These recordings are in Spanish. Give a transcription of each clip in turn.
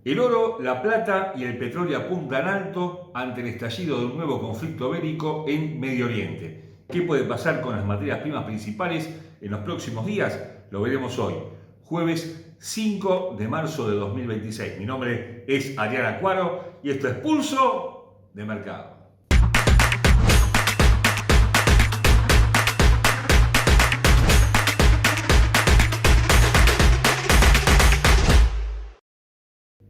El oro, la plata y el petróleo apuntan alto ante el estallido de un nuevo conflicto bélico en Medio Oriente. ¿Qué puede pasar con las materias primas principales en los próximos días? Lo veremos hoy, jueves 5 de marzo de 2026. Mi nombre es Ariana Cuaro y esto es Pulso de Mercado.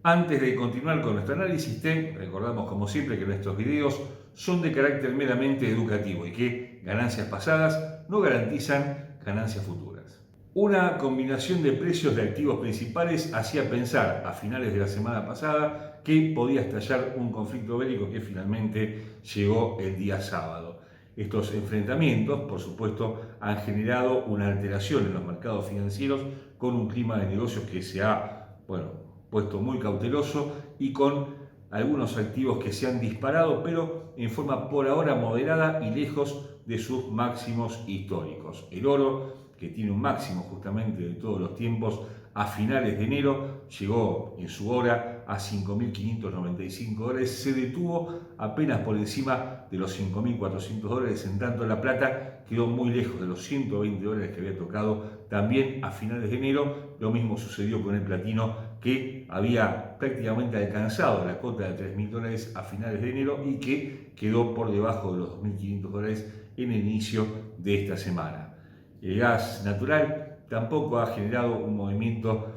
Antes de continuar con nuestro análisis, recordamos como siempre que nuestros videos son de carácter meramente educativo y que ganancias pasadas no garantizan ganancias futuras. Una combinación de precios de activos principales hacía pensar a finales de la semana pasada que podía estallar un conflicto bélico que finalmente llegó el día sábado. Estos enfrentamientos, por supuesto, han generado una alteración en los mercados financieros con un clima de negocios que se ha, puesto muy cauteloso y con algunos activos que se han disparado, pero en forma por ahora moderada y lejos de sus máximos históricos. El oro, que tiene un máximo justamente de todos los tiempos, a finales de enero llegó en su hora a $5.595, se detuvo apenas por encima de los $5.400, en tanto la plata quedó muy lejos de los $120 que había tocado también a finales de enero. Lo mismo sucedió con el platino, que había prácticamente alcanzado la cota de $3.000 a finales de enero y que quedó por debajo de los $2.500 en el inicio de esta semana. El gas natural tampoco ha generado un movimiento,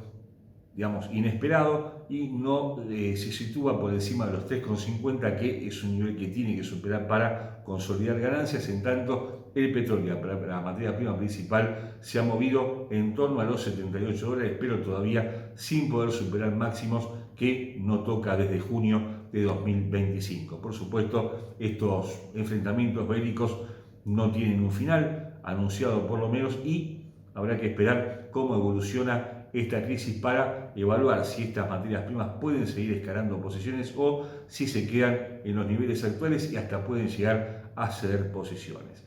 inesperado y no se sitúa por encima de los 3,50, que es un nivel que tiene que superar para consolidar ganancias. En tanto, el petróleo, la materia prima principal, se ha movido en torno a los $78, pero todavía sin poder superar máximos que no toca desde junio de 2025. Por supuesto, estos enfrentamientos bélicos no tienen un final anunciado por lo menos, y habrá que esperar cómo evoluciona esta crisis para evaluar si estas materias primas pueden seguir escalando posiciones o si se quedan en los niveles actuales y hasta pueden llegar a ceder posiciones.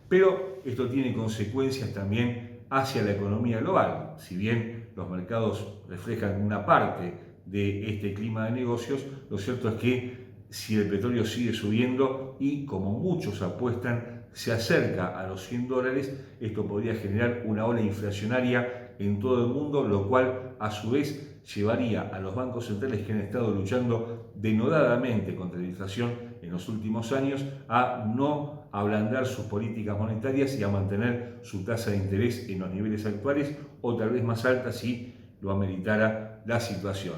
Pero esto tiene consecuencias también hacia la economía global. Si bien los mercados reflejan una parte de este clima de negocios, lo cierto es que si el petróleo sigue subiendo y, como muchos apuestan, se acerca a los $100, esto podría generar una ola inflacionaria en todo el mundo, lo cual a su vez llevaría a los bancos centrales, que han estado luchando denodadamente contra la inflación en los últimos años, a no ablandar sus políticas monetarias y a mantener su tasa de interés en los niveles actuales o tal vez más alta si lo ameritara la situación.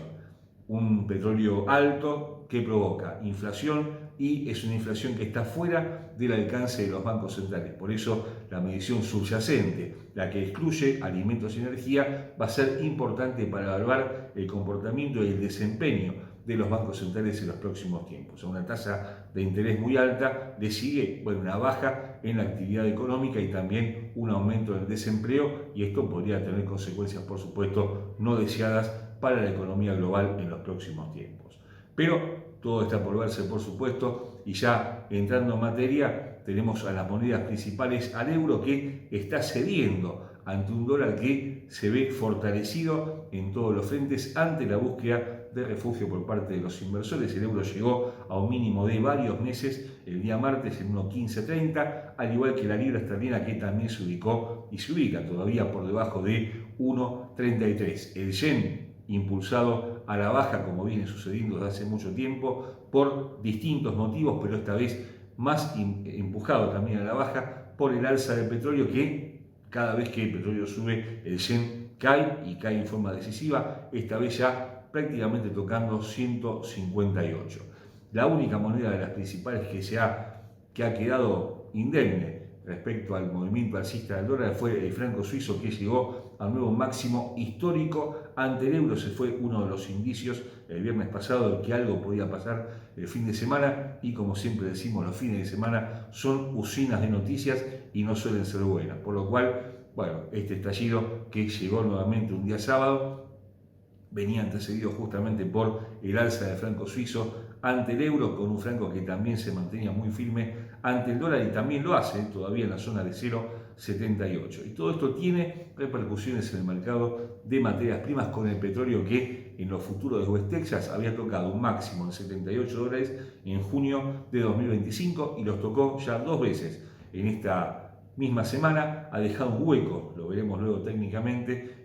Un petróleo alto que provoca inflación, y es una inflación que está fuera del alcance de los bancos centrales. Por eso la medición subyacente, la que excluye alimentos y energía, va a ser importante para evaluar el comportamiento y el desempeño de los bancos centrales en los próximos tiempos. A una tasa de interés muy alta le sigue una baja en la actividad económica y también un aumento del desempleo, y esto podría tener consecuencias, por supuesto, no deseadas para la economía global en los próximos tiempos. Pero todo está por verse, por supuesto, y ya entrando en materia, tenemos a las monedas principales, al euro, que está cediendo ante un dólar que se ve fortalecido en todos los frentes ante la búsqueda de refugio por parte de los inversores. El euro llegó a un mínimo de varios meses el día martes en 1,1530, al igual que la libra esterlina, que también se ubicó y se ubica todavía por debajo de 1,33. El yen, impulsado a la baja, como viene sucediendo desde hace mucho tiempo, por distintos motivos, pero esta vez más empujado también a la baja por el alza del petróleo, que cada vez que el petróleo sube, el yen cae y cae en forma decisiva, esta vez ya prácticamente tocando 158. La única moneda de las principales que ha quedado indemne respecto al movimiento alcista del dólar fue el franco suizo, que llegó a un nuevo máximo histórico ante el euro. Se fue uno de los indicios el viernes pasado de que algo podía pasar el fin de semana, y como siempre decimos, los fines de semana son usinas de noticias y no suelen ser buenas, por lo cual, este estallido que llegó nuevamente un día sábado venía antecedido justamente por el alza del franco suizo ante el euro, con un franco que también se mantenía muy firme ante el dólar y también lo hace todavía en la zona de 0,78. Y todo esto tiene repercusiones en el mercado de materias primas, con el petróleo que en los futuros de West Texas había tocado un máximo de $78 en junio de 2025 y los tocó ya 2 veces. En esta misma semana ha dejado un hueco, lo veremos luego técnicamente,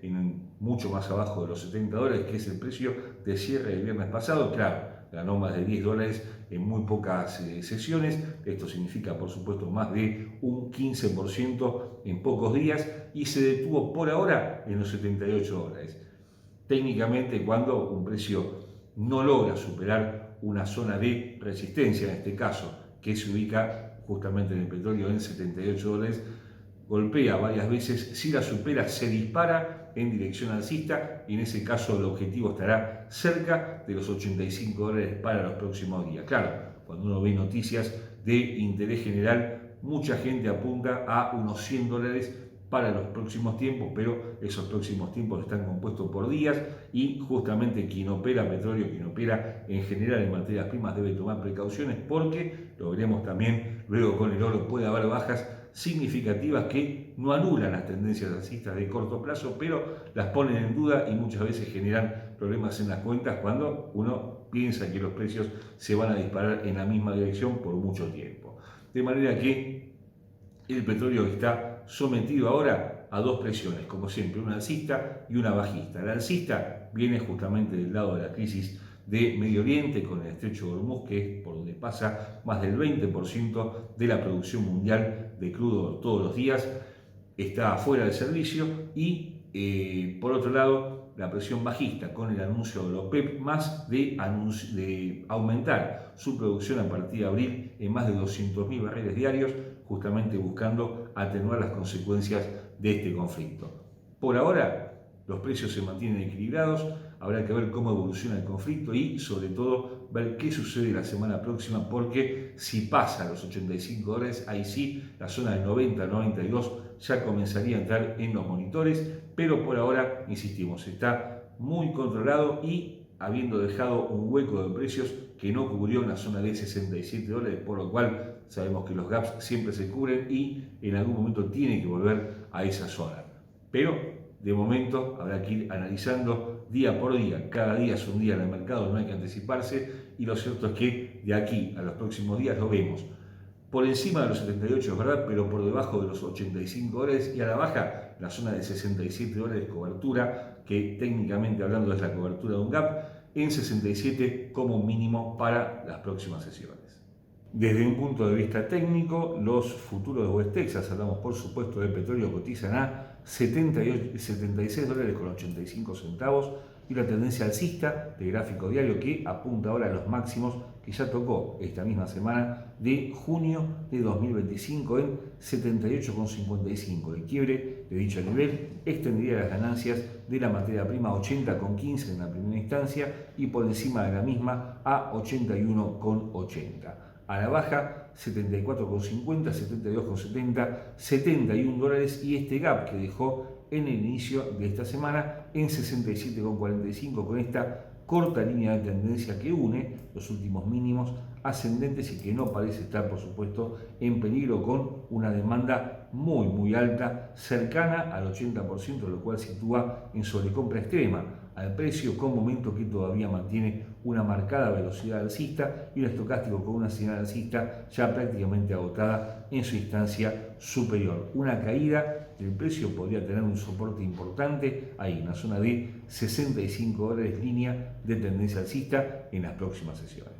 mucho más abajo de los $70, que es el precio de cierre del viernes pasado. Claro, ganó más de $10 en muy pocas sesiones. Esto significa, por supuesto, más de un 15% en pocos días y se detuvo por ahora en los $78. Técnicamente, cuando un precio no logra superar una zona de resistencia, en este caso, que se ubica justamente en el petróleo en $78, golpea varias veces, si la supera se dispara en dirección alcista y en ese caso el objetivo estará cerca de los $85 para los próximos días. Claro, cuando uno ve noticias de interés general, mucha gente apunta a unos $100 para los próximos tiempos, pero esos próximos tiempos están compuestos por días y justamente quien opera petróleo, quien opera en general en materias primas debe tomar precauciones porque, lo veremos también luego con el oro, puede haber bajas significativas que no anulan las tendencias alcistas de corto plazo, pero las ponen en duda y muchas veces generan problemas en las cuentas cuando uno piensa que los precios se van a disparar en la misma dirección por mucho tiempo. De manera que el petróleo está sometido ahora a 2 presiones, como siempre, una alcista y una bajista. La alcista viene justamente del lado de la crisis de Medio Oriente con el estrecho de Hormuz, que es por donde pasa más del 20% de la producción mundial de crudo todos los días, está fuera de servicio y por otro lado la presión bajista con el anuncio de la OPEP más de aumentar su producción a partir de abril en más de 200.000 barriles diarios, justamente buscando atenuar las consecuencias de este conflicto. Por ahora los precios se mantienen equilibrados, habrá que ver cómo evoluciona el conflicto y sobre todo ver qué sucede la semana próxima, porque si pasa los $85, ahí sí la zona del 90-92 ya comenzaría a entrar en los monitores, pero por ahora, insistimos, está muy controlado y habiendo dejado un hueco de precios que no cubrió en la zona de $67, por lo cual sabemos que los gaps siempre se cubren y en algún momento tiene que volver a esa zona. Pero de momento habrá que ir analizando día por día, cada día es un día en el mercado, no hay que anticiparse y lo cierto es que de aquí a los próximos días lo vemos por encima de los 78, es verdad, pero por debajo de los $85 y a la baja la zona de $67 de cobertura, que técnicamente hablando es la cobertura de un gap, en 67 como mínimo para las próximas sesiones. Desde un punto de vista técnico, los futuros de West Texas, hablamos por supuesto de petróleo, cotizan a $76,85 y la tendencia alcista de gráfico diario que apunta ahora a los máximos que ya tocó esta misma semana de junio de 2025 en 78,55. El quiebre de dicho nivel extendería las ganancias de la materia prima a 80,15 en la primera instancia y por encima de la misma a 81,80. A la baja, 74,50, 72,70, $71 y este gap que dejó en el inicio de esta semana en 67,45 con esta corta línea de tendencia que une los últimos mínimos ascendentes y que no parece estar, por supuesto, en peligro con una demanda muy alta, cercana al 80%, lo cual sitúa en sobrecompra extrema al precio con momento que todavía mantiene una marcada velocidad alcista y un estocástico con una señal alcista ya prácticamente agotada en su instancia superior. Una caída del precio podría tener un soporte importante ahí, en la zona de $65, línea de tendencia alcista en las próximas sesiones.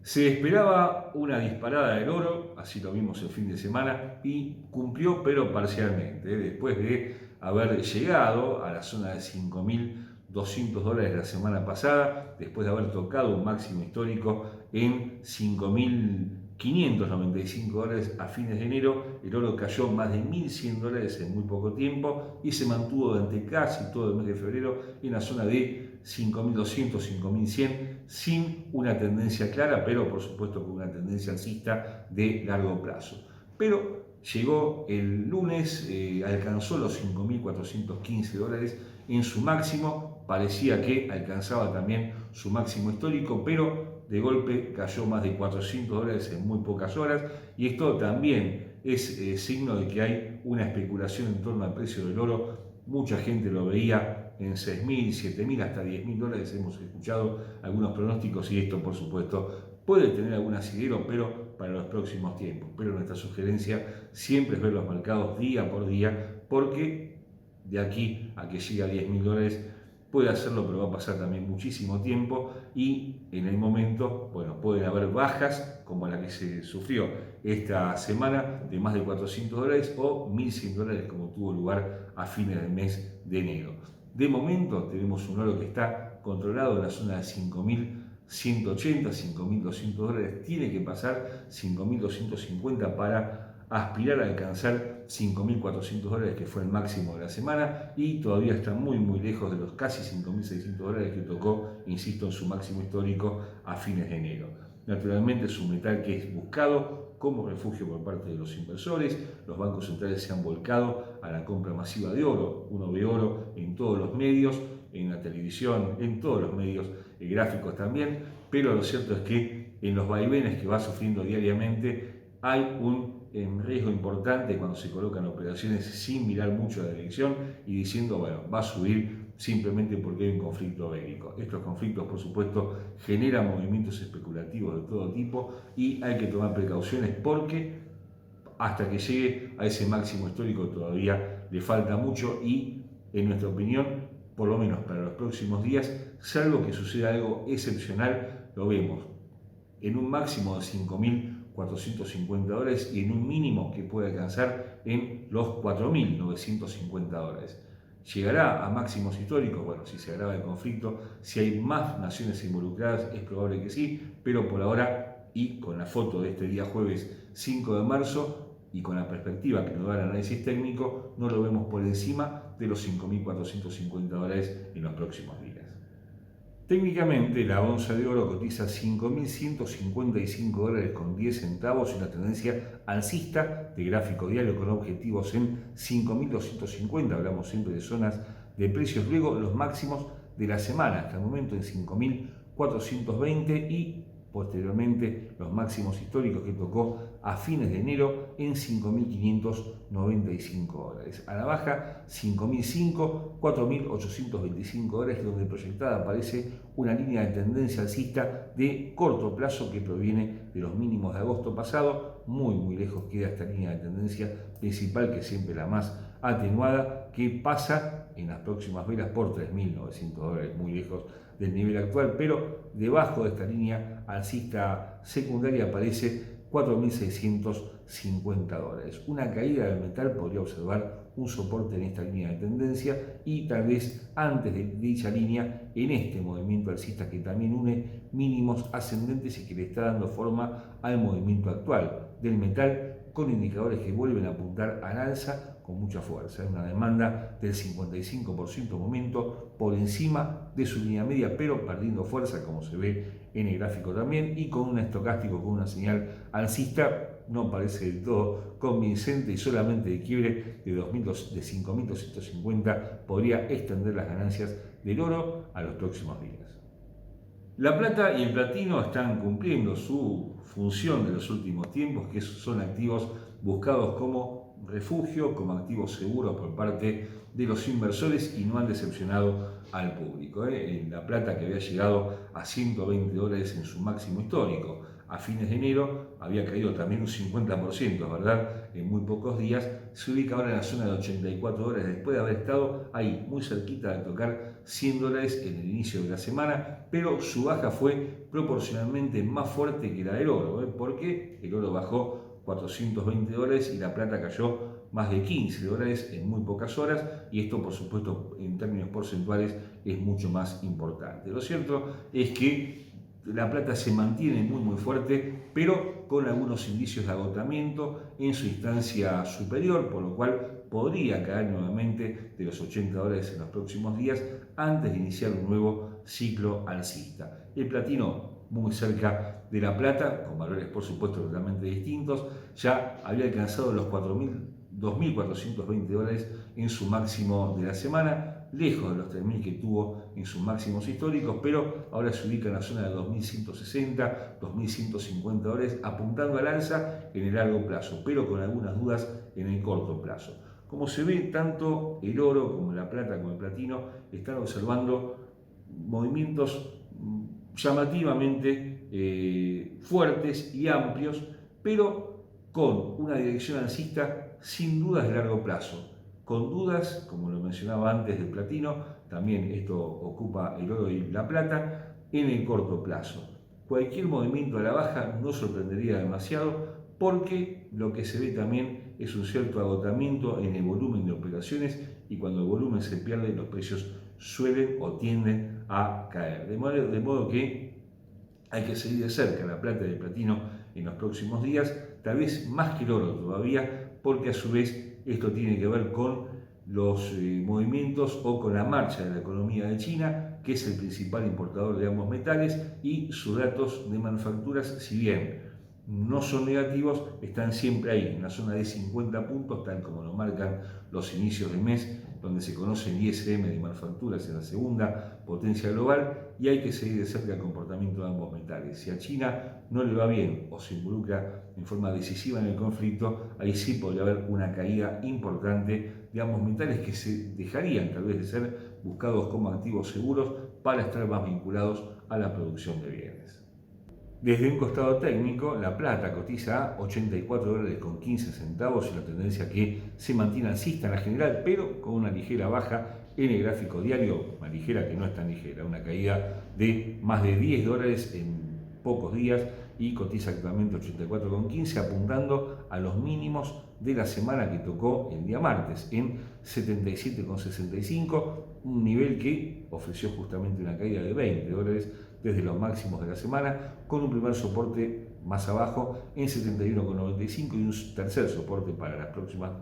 Se esperaba una disparada del oro, así lo vimos el fin de semana, y cumplió pero parcialmente, después de haber llegado a la zona de $5.200 la semana pasada, después de haber tocado un máximo histórico en $5.595 a fines de enero. El oro cayó más de $1.100 en muy poco tiempo y se mantuvo durante casi todo el mes de febrero en la zona de $5.200, $5.100, sin una tendencia clara, pero por supuesto con una tendencia alcista de largo plazo. Pero llegó el lunes, alcanzó los $5.415 en su máximo, parecía que alcanzaba también su máximo histórico, pero de golpe cayó más de $400 en muy pocas horas y esto también es signo de que hay una especulación en torno al precio del oro. Mucha gente lo veía en 6.000, 7.000, hasta 10.000 dólares. Hemos escuchado algunos pronósticos y esto, por supuesto, puede tener algún asidero, pero para los próximos tiempos. Pero nuestra sugerencia siempre es ver los mercados día por día, porque de aquí a que llegue a 10.000 dólares puede hacerlo, pero va a pasar también muchísimo tiempo y en el momento, bueno, pueden haber bajas como la que se sufrió esta semana de más de 400 dólares o 1.100 dólares como tuvo lugar a fines del mes de enero. De momento tenemos un oro que está controlado en la zona de 5.180, 5.200 dólares. Tiene que pasar 5.250 para aspirar a alcanzar 5.400 dólares, que fue el máximo de la semana, y todavía está muy lejos de los casi 5.600 dólares que tocó, insisto, en su máximo histórico a fines de enero. Naturalmente es un metal que es buscado como refugio por parte de los inversores. Los bancos centrales se han volcado a la compra masiva de oro. Uno ve oro en todos los medios, en la televisión, en todos los medios gráficos también, pero lo cierto es que en los vaivenes que va sufriendo diariamente hay un riesgo importante cuando se colocan operaciones sin mirar mucho la dirección y diciendo, bueno, va a subir simplemente porque hay un conflicto bélico. Estos conflictos, por supuesto, generan movimientos especulativos de todo tipo y hay que tomar precauciones porque hasta que llegue a ese máximo histórico todavía le falta mucho y, en nuestra opinión, por lo menos para los próximos días, salvo que suceda algo excepcional, lo vemos en un máximo de 5.450 dólares y en un mínimo que puede alcanzar en los 4.950 dólares. ¿Llegará a máximos históricos? Bueno, si se agrava el conflicto, si hay más naciones involucradas, es probable que sí, pero por ahora, y con la foto de este día jueves 5 de marzo, y con la perspectiva que nos da el análisis técnico, no lo vemos por encima de los 5.450 dólares en los próximos días. Técnicamente, la onza de oro cotiza 5.155 dólares con 10 centavos, una tendencia alcista de gráfico diario con objetivos en 5.250. Hablamos siempre de zonas de precios. Luego, los máximos de la semana, hasta el momento en 5.420 y posteriormente los máximos históricos que tocó a fines de enero en 5.595 dólares. A la baja 5.005, 4.825 dólares, donde proyectada aparece una línea de tendencia alcista de corto plazo que proviene de los mínimos de agosto pasado. Muy lejos queda esta línea de tendencia principal, que es siempre la más atenuada, que pasa en las próximas velas por 3.900 dólares, muy lejos del nivel actual, pero debajo de esta línea alcista secundaria aparece 4.650 dólares. Una caída del metal podría observar un soporte en esta línea de tendencia y tal vez antes de dicha línea en este movimiento alcista que también une mínimos ascendentes y que le está dando forma al movimiento actual del metal, con indicadores que vuelven a apuntar al alza con mucha fuerza. Es una demanda del 55% momento por encima de su línea media, pero perdiendo fuerza, como se ve en el gráfico también, y con un estocástico con una señal alcista no parece del todo convincente y solamente de quiebre de 5.250 podría extender las ganancias del oro a los próximos días. La plata y el platino están cumpliendo su función de los últimos tiempos, que son activos buscados como refugio, como activos seguros por parte de los inversores y no han decepcionado al público. La plata, que había llegado a 120 dólares en su máximo histórico a fines de enero, había caído también un 50%, ¿verdad? En muy pocos días, se ubica ahora en la zona de 84 dólares después de haber estado ahí muy cerquita de tocar 100 dólares en el inicio de la semana, pero su baja fue proporcionalmente más fuerte que la del oro, porque el oro bajó 420 dólares y la plata cayó más de 15 dólares en muy pocas horas, y esto, por supuesto, en términos porcentuales es mucho más importante. Lo cierto es que la plata se mantiene muy fuerte, pero con algunos indicios de agotamiento en su instancia superior, por lo cual podría caer nuevamente de los 80 dólares en los próximos días antes de iniciar un nuevo ciclo alcista. El platino muy cerca de la plata, con valores por supuesto totalmente distintos, ya había alcanzado los 2.420 dólares en su máximo de la semana, lejos de los 3.000 que tuvo en sus máximos históricos, pero ahora se ubica en la zona de 2.160, 2.150 dólares, apuntando al alza en el largo plazo, pero con algunas dudas en el corto plazo. Como se ve, tanto el oro como la plata como el platino están observando movimientos llamativamente fuertes y amplios, pero con una dirección alcista sin dudas de largo plazo. Con dudas, como lo mencionaba antes del platino, también esto ocupa el oro y la plata, en el corto plazo. Cualquier movimiento a la baja no sorprendería demasiado, porque lo que se ve también es un cierto agotamiento en el volumen de operaciones, y cuando el volumen se pierde, los precios suelen o tienden a caer. De modo que hay que seguir de cerca la plata y el platino en los próximos días, tal vez más que el oro todavía, porque a su vez esto tiene que ver con los movimientos o con la marcha de la economía de China, que es el principal importador de ambos metales, y sus datos de manufacturas, si bien no son negativos, están siempre ahí, en la zona de 50 puntos, tal como lo marcan los inicios de mes, donde se conoce el ISM de manufacturas en la segunda potencia global, y hay que seguir de cerca el comportamiento de ambos metales. Si a China no le va bien o se involucra en forma decisiva en el conflicto, ahí sí podría haber una caída importante de ambos metales, que se dejarían tal vez de ser buscados como activos seguros para estar más vinculados a la producción de bienes. Desde un costado técnico, la plata cotiza a $84,15 y la tendencia que se mantiene alcista en la general, pero con una ligera baja en el gráfico diario, una ligera que no es tan ligera, una caída de más de $10 en pocos días, y cotiza actualmente 84,15, apuntando a los mínimos de la semana que tocó el día martes en 77,65, un nivel que ofreció justamente una caída de $20 desde los máximos de la semana, con un primer soporte más abajo en 71,95 y un tercer soporte para las próximas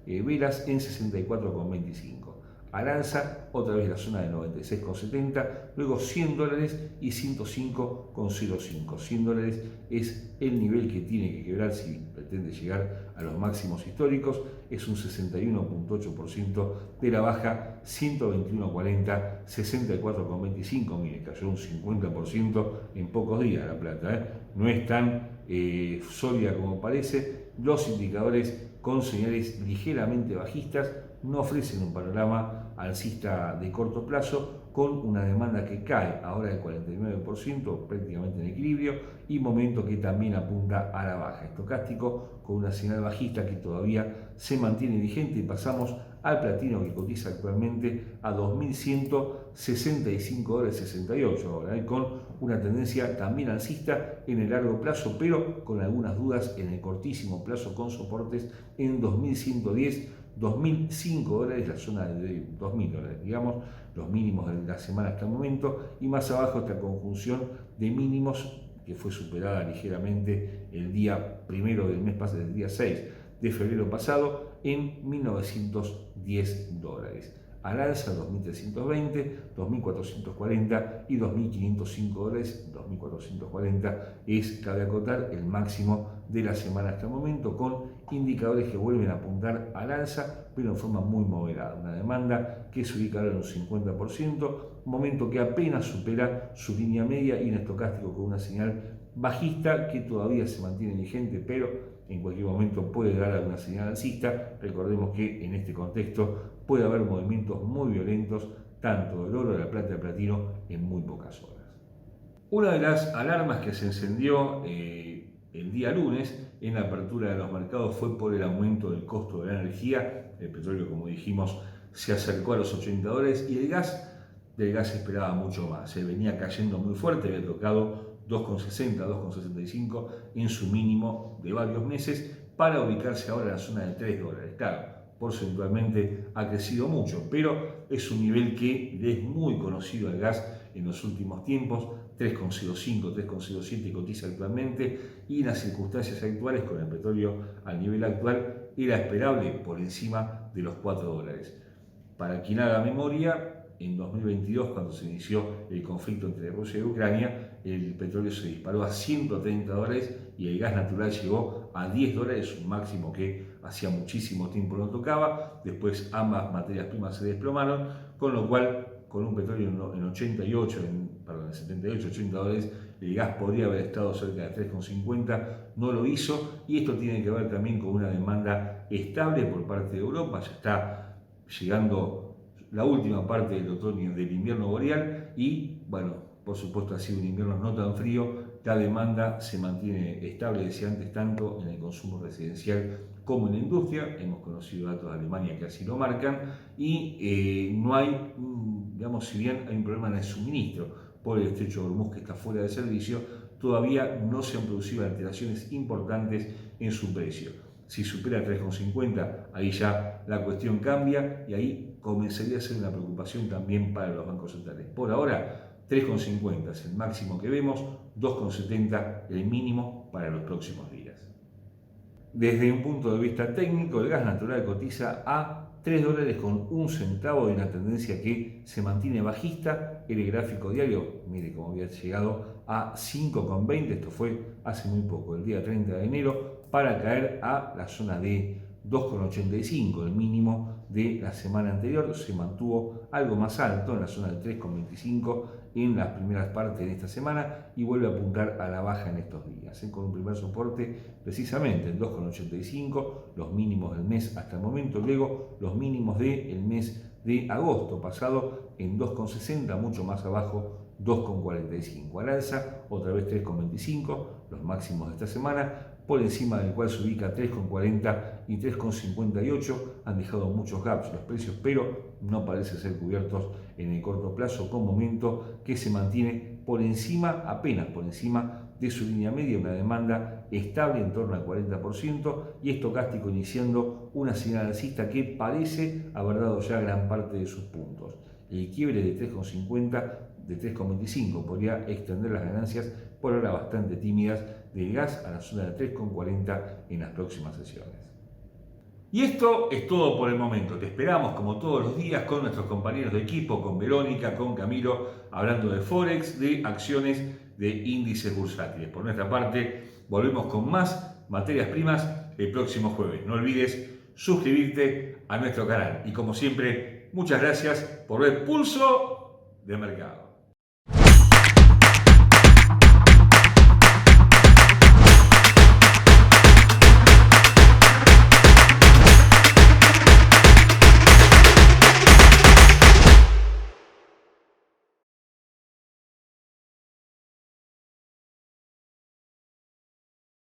velas en 64,25. Al alza, otra vez la zona de 96,70, luego $100 y 105,05. $100 es el nivel que tiene que quebrar si pretende llegar a los máximos históricos, es un 61,8% de la baja, 121,40, 64,25, mire, cayó un 50% en pocos días la plata, no es tan sólida como parece. Los indicadores con señales ligeramente bajistas no ofrecen un panorama alcista de corto plazo, con una demanda que cae ahora del 49%, prácticamente en equilibrio, y momento que también apunta a la baja. Estocástico con una señal bajista que todavía se mantiene vigente, y pasamos al platino, que cotiza actualmente a $2.165,68 ahora, con una tendencia también alcista en el largo plazo, pero con algunas dudas en el cortísimo plazo, con soportes en $2.110, $2.005, la zona de $2.000, digamos, los mínimos de la semana hasta el momento, y más abajo esta conjunción de mínimos que fue superada ligeramente el día primero del mes pasado, el día 6 de febrero pasado, en $1.910. Al alza $2.320, $2.440 y $2.505. $2.440 es, cabe acotar, el máximo de la semana hasta el momento, con indicadores que vuelven a apuntar al alza, pero en forma muy moderada. Una demanda que se ubica ahora en un 50%, un momento que apenas supera su línea media, y un estocástico con una señal bajista que todavía se mantiene vigente, pero en cualquier momento puede dar alguna señal alcista. Recordemos que en este contexto puede haber movimientos muy violentos, tanto del oro, de la plata y del platino, en muy pocas horas. Una de las alarmas que se encendió el día lunes en la apertura de los mercados fue por el aumento del costo de la energía. El petróleo, como dijimos, se acercó a los $80, y del gas se esperaba mucho más. Se venía cayendo muy fuerte, había tocado 2,60, 2,65 en su mínimo de varios meses, para ubicarse ahora en la zona de $3. Claro, porcentualmente ha crecido mucho, pero es un nivel que le es muy conocido al gas en los últimos tiempos. 3,05, 3,07 cotiza actualmente, y en las circunstancias actuales, con el petróleo al nivel actual, era esperable por encima de los $4. Para quien haga memoria, en 2022, cuando se inició el conflicto entre Rusia y Ucrania, el petróleo se disparó a $130 y el gas natural llegó a $10, un máximo que hacía muchísimo tiempo no tocaba. Después ambas materias primas se desplomaron, con lo cual, con un petróleo en 78, $80, el gas podría haber estado cerca de 3,50, no lo hizo, y esto tiene que ver también con una demanda estable por parte de Europa, ya está llegando la última parte del otoño, del invierno boreal y, bueno, por supuesto ha sido un invierno no tan frío, la demanda se mantiene estable, decía antes, tanto en el consumo residencial como en la industria. Hemos conocido datos de Alemania que así lo marcan y no hay, digamos, si bien hay un problema en el suministro por el estrecho de Hormuz que está fuera de servicio, todavía no se han producido alteraciones importantes en su precio. Si supera 3,50, ahí ya la cuestión cambia y ahí comenzaría a ser una preocupación también para los bancos centrales. Por ahora, 3,50 es el máximo que vemos, 2,70 el mínimo para los próximos días. Desde un punto de vista técnico, el gas natural cotiza a $3,01 de una tendencia que se mantiene bajista. El gráfico diario, mire cómo había llegado a 5,20, esto fue hace muy poco, el día 30 de enero, para caer a la zona de 2,85, el mínimo de la semana anterior. Se mantuvo algo más alto en la zona de 3,25 en las primeras partes de esta semana y vuelve a apuntar a la baja en estos días, con un primer soporte precisamente en 2,85, los mínimos del mes hasta el momento, luego los mínimos del mes de agosto pasado en 2,60, mucho más abajo 2,45, al alza otra vez 3,25, los máximos de esta semana, por encima del cual se ubica 3,40 y 3,58. Han dejado muchos gaps los precios, pero no parece ser cubiertos en el corto plazo, con momento que se mantiene por encima, apenas por encima de su línea media, una demanda estable en torno al 40% y estocástico iniciando una señal alcista que parece haber dado ya gran parte de sus puntos. El quiebre de 3,50, de 3,25 podría extender las ganancias, por ahora bastante tímidas, del gas a la zona de 3,40 en las próximas sesiones. Y esto es todo por el momento. Te esperamos como todos los días con nuestros compañeros de equipo, con Verónica, con Camilo, hablando de Forex, de acciones, de índices bursátiles. Por nuestra parte, volvemos con más materias primas el próximo jueves. No olvides suscribirte a nuestro canal. Y como siempre, muchas gracias por ver Pulso de Mercado.